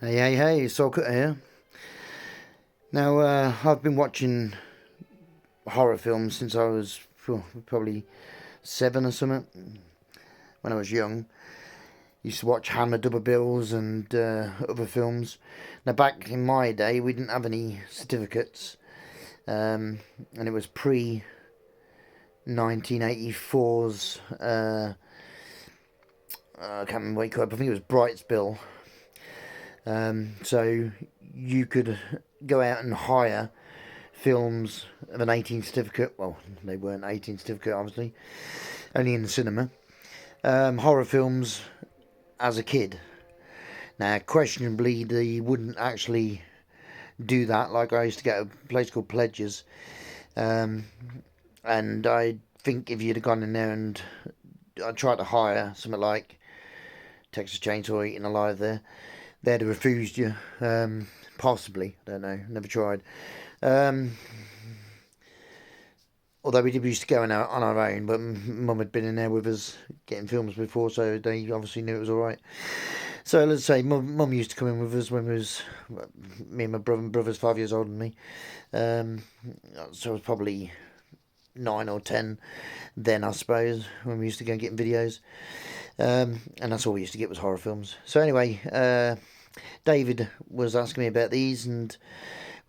Hey, Socket here. Now, I've been watching horror films since I was probably 7 or something, when I was young. Used to watch Hammer Double Bills and other films. Now, back in my day, we didn't have any certificates, and it was pre 1984's, I can't remember what you called it, I think it was Bright's Bill. So you could go out and hire films of an 18 certificate. Well, they weren't 18 certificate, obviously, only in the cinema. Horror films as a kid. Now, questionably, they wouldn't actually do that. Like, I used to get a place called Pledges, um, and I think if you'd have gone in there and I tried to hire something like Texas Chainsaw Eating Alive there, they'd have refused you. Possibly, don't know, never tried. Um, Although we used to go on our own, but Mum had been in there with us getting films before, so they obviously knew it was all right. So let's say Mum used to come in with us when me and my brother's 5 years older than me. Um, so I was probably 9 or 10 then, I suppose, when we used to go and get videos. And that's all we used to get was horror films. So anyway, David was asking me about these and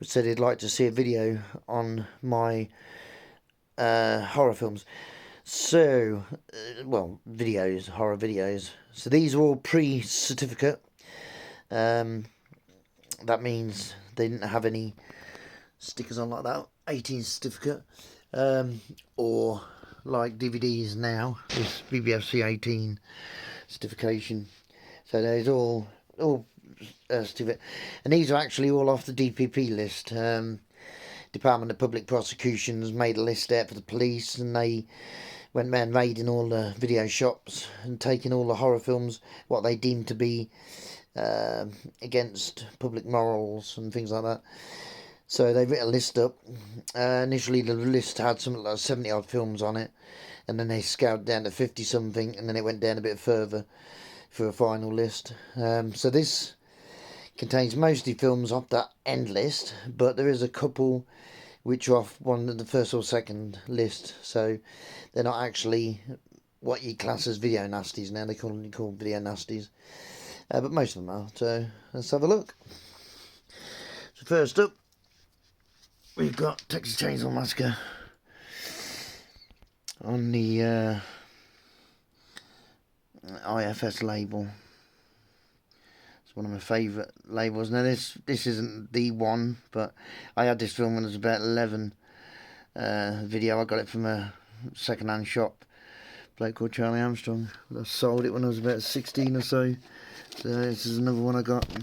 said he'd like to see a video on my horror films. So, videos, horror videos. So these are all pre-certificate. Um, that means they didn't have any stickers on like that. 18 certificate. Or like DVDs now, this bbfc 18 certification. So there's all certificate, and these are actually all off the DPP list. Department of Public Prosecutions made a list out for the police, and they went round raiding all the video shops and taking all the horror films, what they deemed to be against public morals and things like that. So they writ a list up. Initially, the list had something like 70 odd films on it, and then they scaled down to 50 something, and then it went down a bit further for a final list. So this contains mostly films off that end list, but there is a couple which are off one of the first or second list, so they're not actually what you class as video nasties now. They call video nasties, but most of them are. So let's have a look. So first up, we've got Texas Chainsaw Massacre on the IFS label. It's one of my favourite labels. Now this isn't the one, but I had this film when I was about 11. Video, I got it from a second-hand shop, a bloke called Charlie Armstrong. I sold it when I was about 16 or so. So this is another one I got to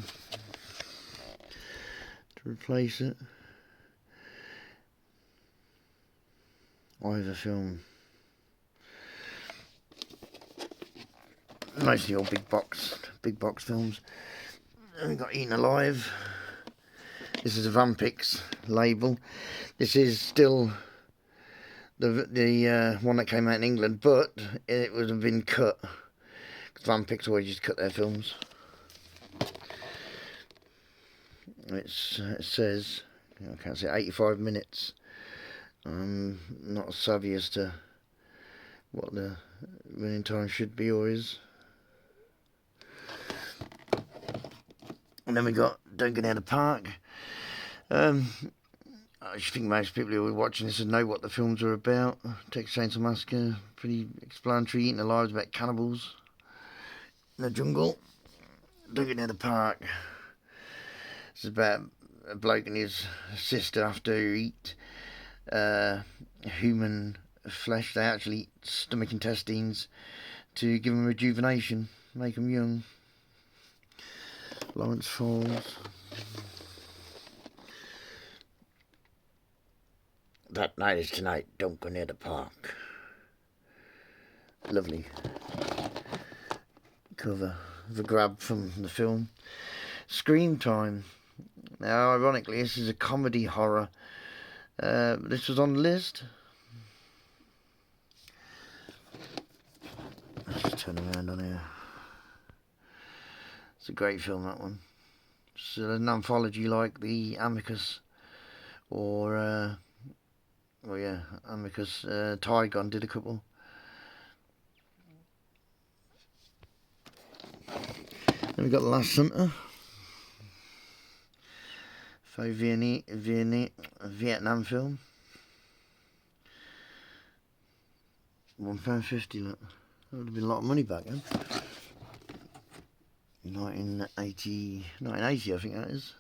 replace it. Either film. Mostly all big box films. And we've got Eaten Alive. This is a Vampix label. This is still the one that came out in England, but it would have been cut, because Vampix always used to cut their films. It says, I can't say, 85 minutes. I'm not savvy as to what the running time should be or is. And then we got Don't Go Near the Park. I think most people who are watching this would know what the films are about. Texas Chainsaw Massacre, pretty explanatory. Eating Alive is about cannibals in the jungle. Don't Go Near the Park. It's about a bloke and his sister have to eat human flesh. They actually eat stomach intestines to give them rejuvenation, make them young. Lawrence Falls. That night is tonight. Don't go near the park. Lovely cover of a grab from the film. Scream Time. Now, ironically, this is a comedy horror. This was on the list. Let's turn around on here. It's a great film, that one. It's an anthology like the Amicus or well, yeah, Amicus. Tygon did a couple. Then we got The Last Hunter. For Vietnam film. £1.50, look. That would have been a lot of money back then. 1980, I think that is.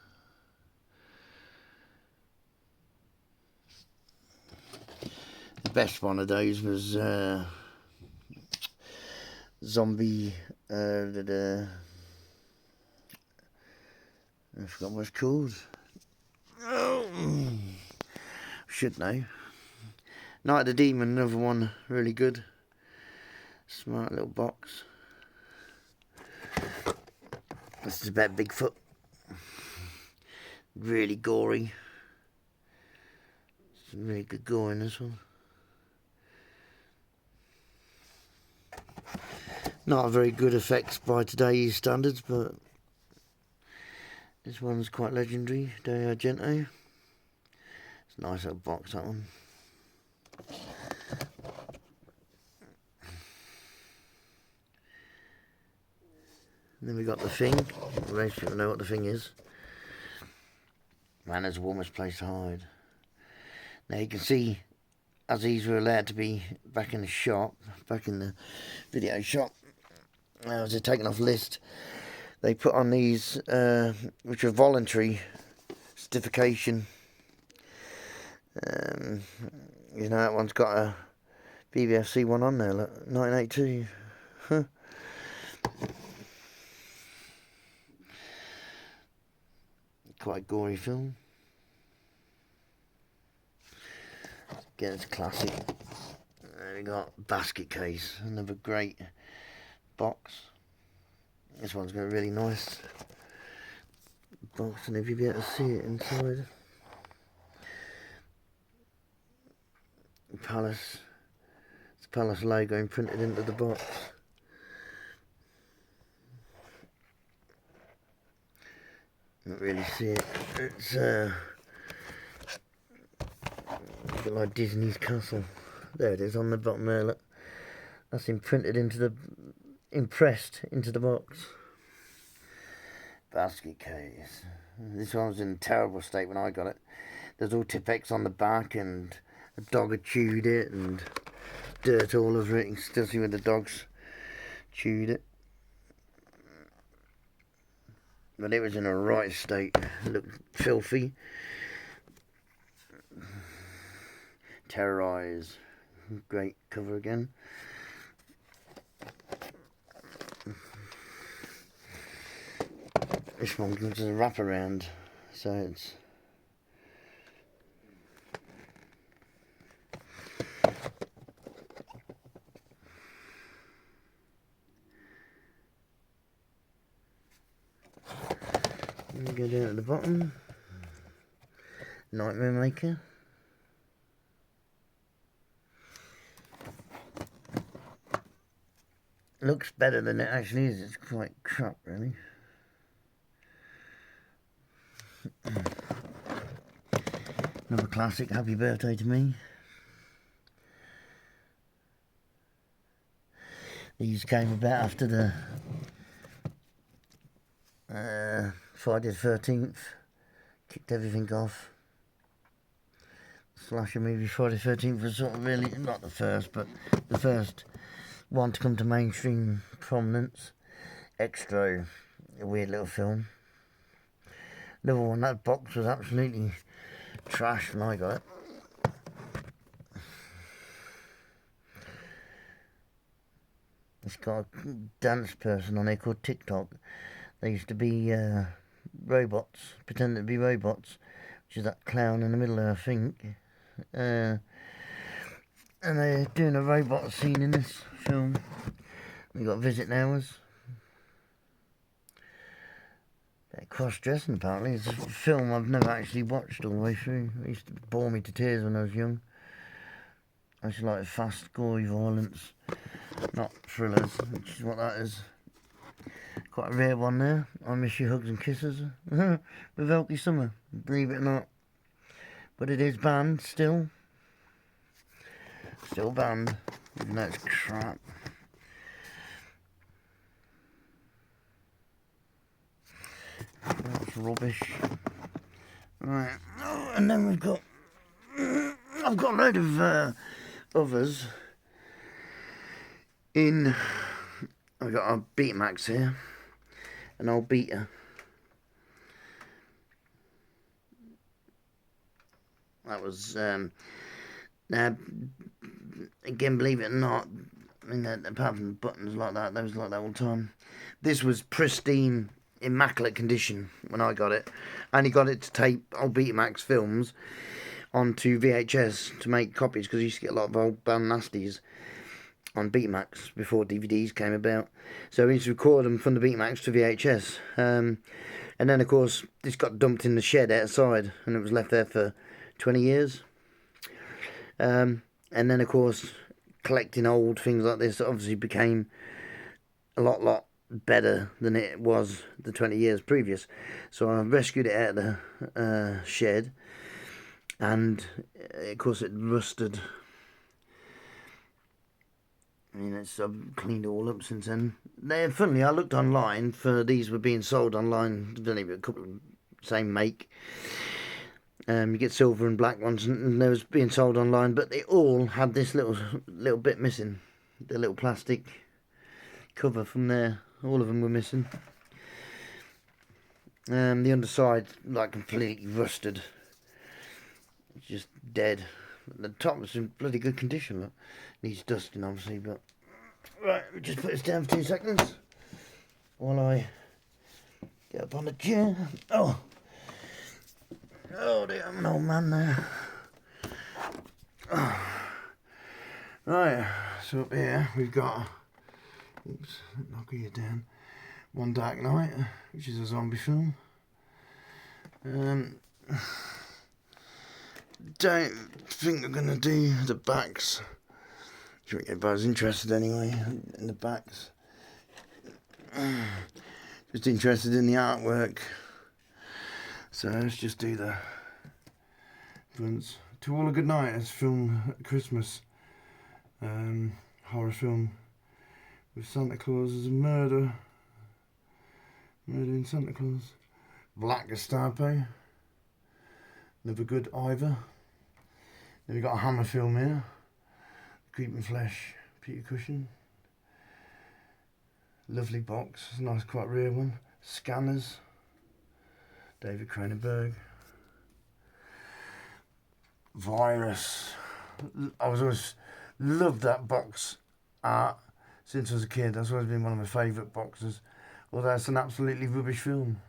The best one of those was Zombie. I forgot what it's called. Oh, should know. Night of the Demon, another one, really good. Smart little box. This is about Bigfoot. Really gory. Some really good gore in this one. Not very good effects by today's standards, but this one's quite legendary. De Argento. It's a nice little box, that one. And then we got The Thing. Most people know what The Thing is. Man, there's the warmest place to hide. Now you can see, as these were allowed to be back in the shop, back in the video shop, as they're taken off list, they put on these, which are voluntary certification. You know, that one's got a bbfc one on there, look, 1982. Huh. Quite gory film. Again, it's classic. There we got Basket Case, another great box. This one's got a really nice box, and if you'll be able to see it inside. Palace. It's a Palace logo imprinted into the box. Not really see it. It's a bit like Disney's castle. There it is on the bottom there. Look, that's impressed into the box. Basket Case. This one was in a terrible state when I got it. There's all Tipex on the back, and a dog had chewed it, and dirt all over it. You can still see where the dogs chewed it. But it was in a right state. It looked filthy. Terrorize. Great cover again. This one gives us a wraparound, so it's go down at the bottom. Nightmare Maker. Looks better than it actually is. It's quite crap, really. Another classic, Happy Birthday to Me. These came about after the Friday the 13th. Kicked everything off. Slasher movie Friday the 13th was sort of really, not the first, but the first one to come to mainstream prominence. Extra, a weird little film. Another one, that box was absolutely trash when I got it. It's got a dance person on there called TikTok. They used to be robots, pretending to be robots, which is that clown in the middle there, I think. And they're doing a robot scene in this film. We got visiting hours. Cross-dressing, apparently. It's a film I've never actually watched all the way through. It used to bore me to tears when I was young. I just like fast, gory violence, not thrillers, which is what that is. Quite a rare one there. I Miss You, Hugs and Kisses with Elkie Summer, believe it or not. But it is banned still. Still banned, even though it's crap. That's rubbish. Right, oh, and then we've got... I've got a load of others in... I've got a Betamax here. An old Beta. That was... now, again, believe it or not, I mean, apart from buttons like that, they was like that all the time. This was pristine, immaculate condition when I got it. I only got it to tape old Betamax films onto VHS to make copies, because I used to get a lot of old band Nasties on Betamax before DVDs came about. So we used to record them from the Betamax to VHS. And then, of course, this got dumped in the shed outside, and it was left there for 20 years. And then, of course, collecting old things like this obviously became a lot better than it was the 20 years previous. So I rescued it out of the shed, and of course it rusted. I mean, I've cleaned it all up since then. Funnily, I looked online for these were being sold online. There's only a couple of same make. You get silver and black ones, and they was being sold online, but they all had this little bit missing, the little plastic cover from there. All of them were missing. The underside, like, completely rusted. It's just dead. The top was in bloody good condition. Look. Needs dusting, obviously, but... Right, we'll just put this down for 2 seconds while I get up on the chair. Oh dear, I'm an old man there. Oh. Right, so up here we've got... Oops, knock you down. One Dark Night, which is a zombie film. Don't think I'm going to do the backs. I think everybody's interested anyway in the backs. Just interested in the artwork. So let's just do the fronts. To All a Good Night, it's a film at Christmas. Horror film with Santa Claus as a murder. Murdering Santa Claus. Black Gestapo. Never Good Either. Then we've got a Hammer film here. Creeping Flesh, Peter Cushing. Lovely box, it's a nice, quite rare one. Scanners, David Cronenberg. Virus. I was always loved that box art since I was a kid. That's always been one of my favourite boxes. Although it's an absolutely rubbish film.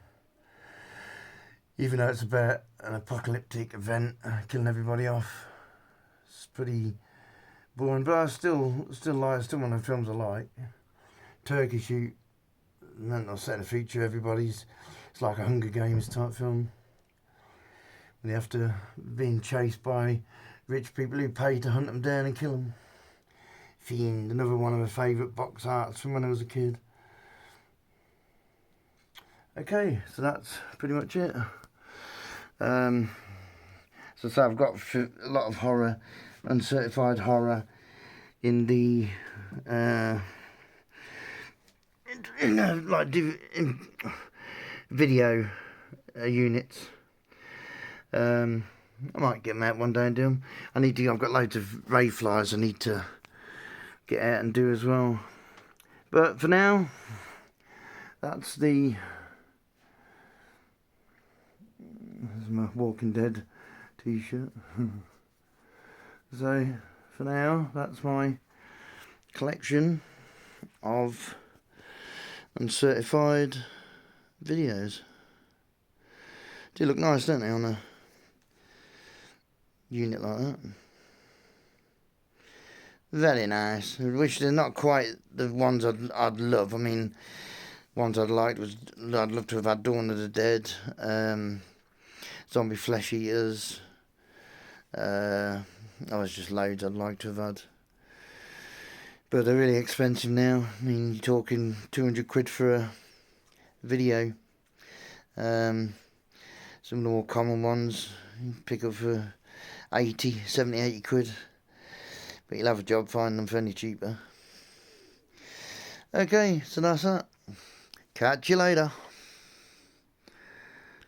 Even though it's about an apocalyptic event killing everybody off. It's pretty boring, but I still like, still one of the films I like. Turkey Shoot, meant not setting a feature, it's like a Hunger Games type film. They have to being chased by rich people who pay to hunt them down and kill them. Fiend, another one of my favourite box arts from when I was a kid. Okay, so that's pretty much it. So I've got a lot of horror, uncertified horror in the video units. I might get them out one day and do them. I've got loads of ray flyers I need to get out and do as well. But for now, that's there's my Walking Dead t-shirt. So for now, that's my collection of uncertified videos. They look nice, don't they, on a unit like that? Very nice. I wish they're not quite the ones I'd love. I mean, ones I'd liked was I'd love to have had Dawn of the Dead, Zombie Flesh Eaters. Was just loads I'd like to have had. But they're really expensive now. I mean, you're talking 200 quid for video. Some of the more common ones you pick up for 70, 80 quid. But you'll have a job finding them for any cheaper. Okay, so that's that. Catch you later.